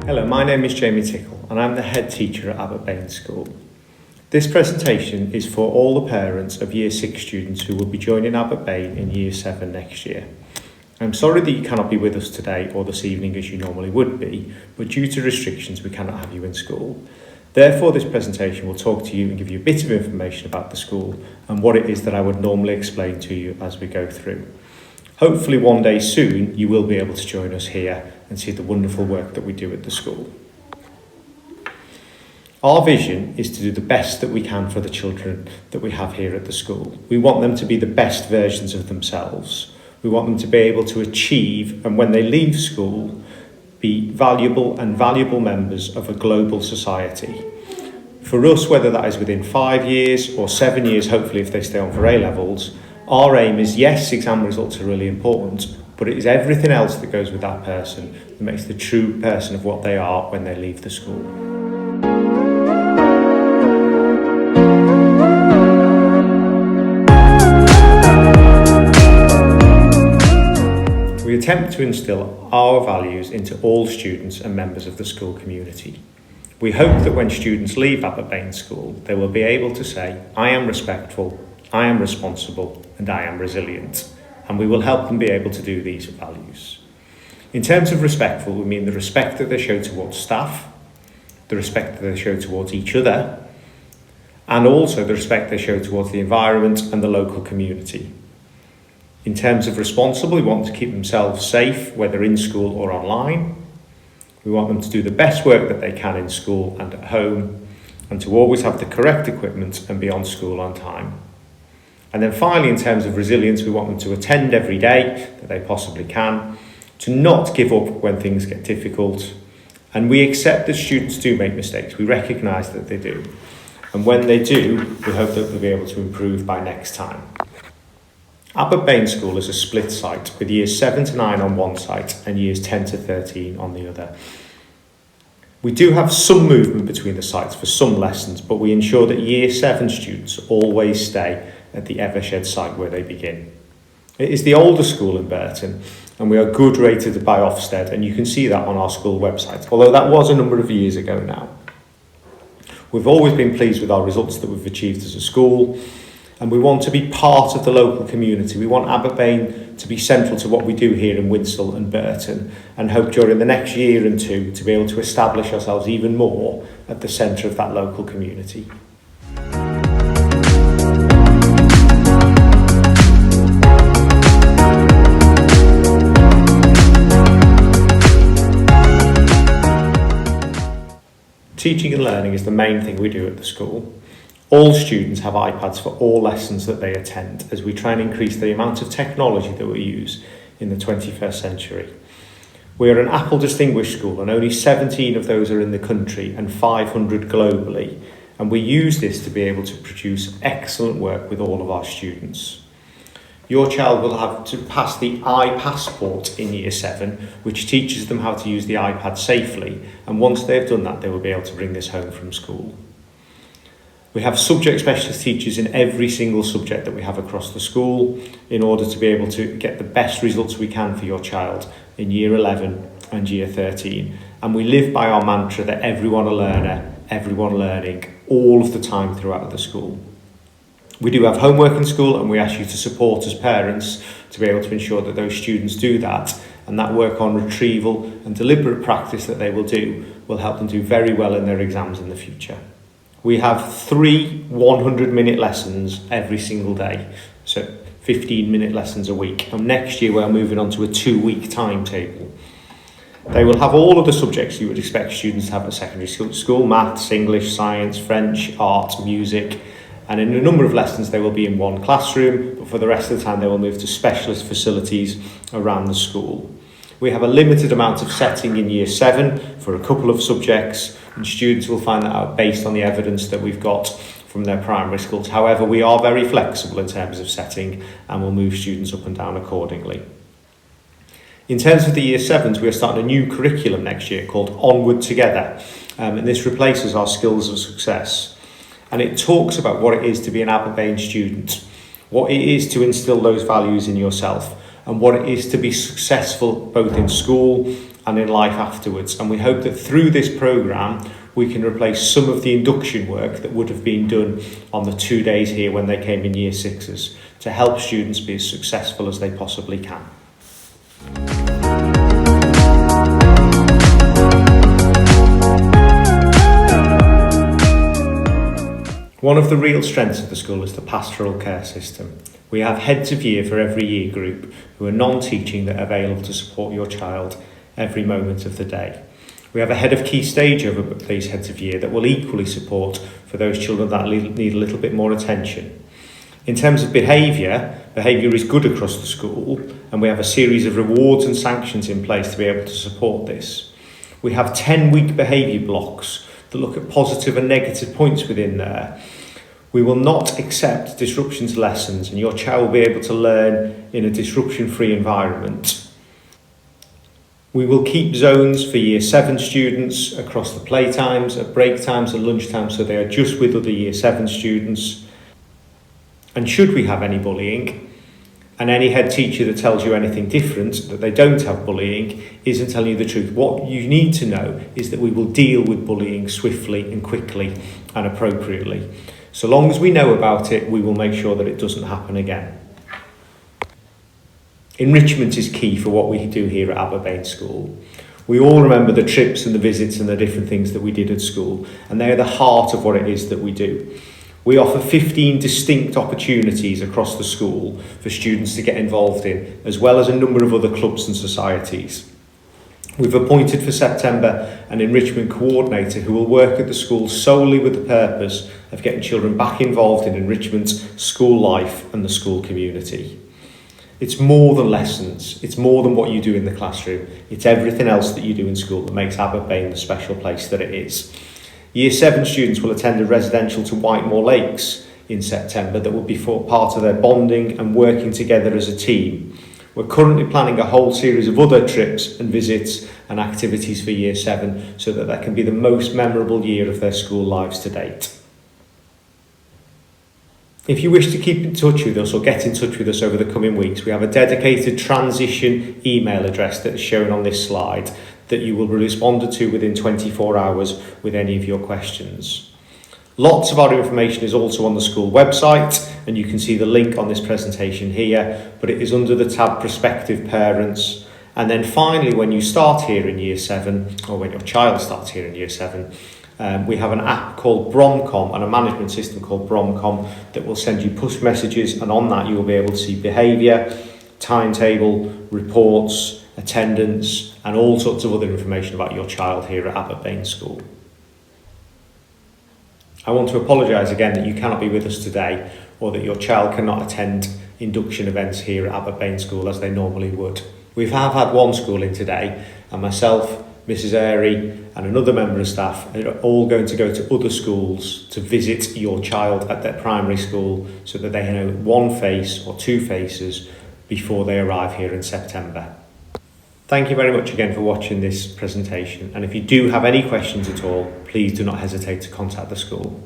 Hello, my name is Jamie Tickle and I'm the head teacher at Abbott Bain School. This presentation is for all the parents of Year 6 students who will be joining Abbott Bain in Year 7 next year. I'm sorry that you cannot be with us today or this evening as you normally would be, but due to restrictions we cannot have you in school. Therefore, this presentation will talk to you and give you a bit of information about the school and what it is that I would normally explain to you as we go through. Hopefully one day soon you will be able to join us here and see the wonderful work that we do at the school. Our vision is to do the best that we can for the children that we have here at the school. We want them to be the best versions of themselves. We want them to be able to achieve, and when they leave school, be valuable members of a global society. For us, whether that is within 5 years or 7 years, hopefully if they stay on for A-levels, our aim is, yes, exam results are really important, but it is everything else that goes with that person that makes the true person of what they are when they leave the school. We attempt to instil our values into all students and members of the school community. We hope that when students leave Abbott Bain School, they will be able to say, I am respectful, I am responsible, and I am resilient. And we will help them be able to do these values. In terms of respectful, we mean the respect that they show towards staff, the respect that they show towards each other, and also the respect they show towards the environment and the local community. In terms of responsible, we want to keep themselves safe, whether in school or online. We want them to do the best work that they can in school and at home, and to always have the correct equipment and be on school on time. And then finally, in terms of resilience, we want them to attend every day that they possibly can, to not give up when things get difficult. And we accept that students do make mistakes. We recognise that they do. And when they do, we hope that they'll be able to improve by next time. Abbott Bain School is a split site with years 7 to 9 on one site and years 10 to 13 on the other. We do have some movement between the sites for some lessons, but we ensure that year 7 students always stay at the Evershed site where they begin. It is the older school in Burton and we are good rated by Ofsted, and you can see that on our school website, although that was a number of years ago now. We've always been pleased with our results that we've achieved as a school, and we want to be part of the local community. We want Abbott Bain to be central to what we do here in Winshill and Burton, and hope during the next year and two to be able to establish ourselves even more at the centre of that local community. Teaching and learning is the main thing we do at the school. All students have iPads for all lessons that they attend, as we try and increase the amount of technology that we use in the 21st century. We are an Apple Distinguished School, and only 17 of those are in the country and 500 globally, and we use this to be able to produce excellent work with all of our students. Your child will have to pass the iPassport in Year 7, which teaches them how to use the iPad safely, and once they've done that, they will be able to bring this home from school. We have subject specialist teachers in every single subject that we have across the school in order to be able to get the best results we can for your child in Year 11 and Year 13. And we live by our mantra that everyone a learner, everyone learning, all of the time throughout the school. We do have homework in school, and we ask you to support as parents to be able to ensure that those students do that, and that work on retrieval and deliberate practice that they will do will help them do very well in their exams in the future. We have 3 100-minute lessons every single day, so 15-minute lessons a week, and next year we're moving on to a 2-week timetable. They will have all of the subjects you would expect students to have at secondary school: maths, English, science, French, art, music. And in a number of lessons they will be in one classroom, but for the rest of the time they will move to specialist facilities around the school. We have a limited amount of setting in Year 7 for a couple of subjects, and students will find that out based on the evidence that we've got from their primary schools. However, we are very flexible in terms of setting and will move students up and down accordingly. In terms of the Year 7s, we are starting a new curriculum next year called Onward Together, and this replaces our Skills of Success. And it talks about what it is to be an Abbott Bain student, what it is to instil those values in yourself, and what it is to be successful both in school and in life afterwards. And we hope that through this programme, we can replace some of the induction work that would have been done on the 2 days here when they came in year sixes to help students be as successful as they possibly can. One of the real strengths of the school is the Pastoral Care system. We have heads of year for every year group who are non-teaching that are available to support your child every moment of the day. We have a head of key stage over these heads of year that will equally support for those children that need a little bit more attention. In terms of behaviour is good across the school, and we have a series of rewards and sanctions in place to be able to support this. We have 10-week behaviour blocks that look at positive and negative points within there. We will not accept disruption to lessons, and your child will be able to learn in a disruption-free environment. We will keep zones for year 7 students across the playtimes, at break times and lunch times, so they are just with other year 7 students. And should we have any bullying, and any head teacher that tells you anything different, that they don't have bullying, isn't telling you the truth. What you need to know is that we will deal with bullying swiftly and quickly and appropriately. So long as we know about it, we will make sure that it doesn't happen again. Enrichment is key for what we do here at Aberbain School. We all remember the trips and the visits and the different things that we did at school, and they are the heart of what it is that we do. We offer 15 distinct opportunities across the school for students to get involved in, as well as a number of other clubs and societies. We've appointed for September an enrichment coordinator who will work at the school solely with the purpose of getting children back involved in enrichment, school life and the school community. It's more than lessons, it's more than what you do in the classroom, it's everything else that you do in school that makes Aberbain the special place that it is. Year 7 students will attend a residential to Whitemore Lakes in September that will be part of their bonding and working together as a team. We're currently planning a whole series of other trips and visits and activities for year 7 so that can be the most memorable year of their school lives to date. If you wish to keep in touch with us or get in touch with us over the coming weeks, we have a dedicated transition email address that is shown on this slide that you will be responded to within 24 hours with any of your questions. Lots of our information is also on the school website, and you can see the link on this presentation here, but it is under the tab Prospective Parents. And then finally, when you start here in year 7, or when your child starts here in year 7, we have an app called Bromcom and a management system called Bromcom that will send you push messages, and on that you will be able to see behaviour, timetable, reports, attendance and all sorts of other information about your child here at Aberbain School. I want to apologise again that you cannot be with us today, or that your child cannot attend induction events here at Aberbain School as they normally would. We have had one school in today, and myself, Mrs Airy and another member of staff are all going to go to other schools to visit your child at their primary school so that they know one face or two faces before they arrive here in September. Thank you very much again for watching this presentation, and if you do have any questions at all, please do not hesitate to contact the school.